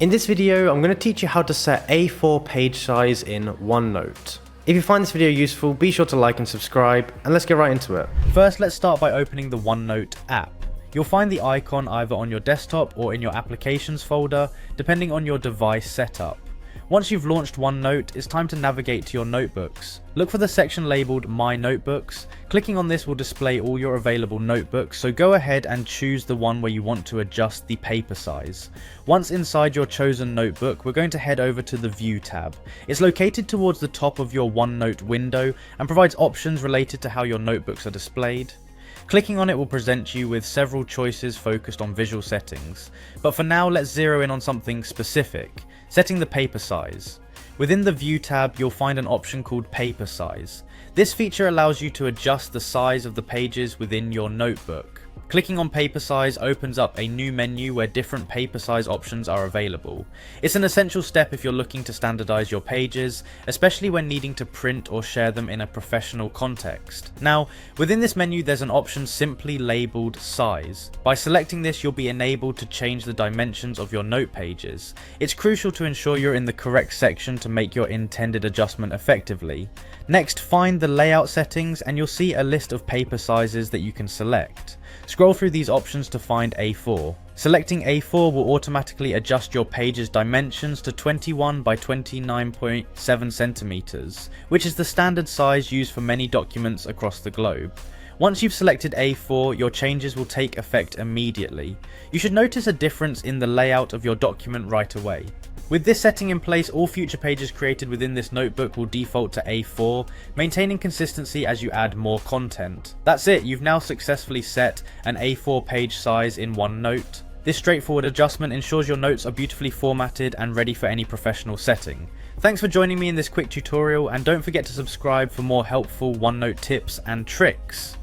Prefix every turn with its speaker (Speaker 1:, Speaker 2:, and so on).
Speaker 1: In this video, I'm going to teach you how to set A4 page size in OneNote. If you find this video useful, be sure to like and subscribe, and let's get right into it. First, let's start by opening the OneNote app. You'll find the icon either on your desktop or in your applications folder, depending on your device setup. Once you've launched OneNote, it's time to navigate to your notebooks. Look for the section labelled My Notebooks. Clicking on this will display all your available notebooks, so go ahead and choose the one where you want to adjust the paper size. Once inside your chosen notebook, we're going to head over to the View tab. It's located towards the top of your OneNote window and provides options related to how your notebooks are displayed. Clicking on it will present you with several choices focused on visual settings, but for now let's zero in on something specific, setting the paper size. Within the View tab, you'll find an option called Paper Size. This feature allows you to adjust the size of the pages within your notebook. Clicking on Paper Size opens up a new menu where different paper size options are available. It's an essential step if you're looking to standardize your pages, especially when needing to print or share them in a professional context. Now, within this menu there's an option simply labeled Size. By selecting this, you'll be enabled to change the dimensions of your note pages. It's crucial to ensure you're in the correct section to make your intended adjustment effectively. Next, find the layout settings and you'll see a list of paper sizes that you can select. Scroll through these options to find A4. Selecting A4 will automatically adjust your page's dimensions to 21 by 29.7 centimeters, which is the standard size used for many documents across the globe. Once you've selected A4, your changes will take effect immediately. You should notice a difference in the layout of your document right away. With this setting in place, all future pages created within this notebook will default to A4, maintaining consistency as you add more content. That's it, you've now successfully set an A4 page size in OneNote. This straightforward adjustment ensures your notes are beautifully formatted and ready for any professional setting. Thanks for joining me in this quick tutorial, and don't forget to subscribe for more helpful OneNote tips and tricks.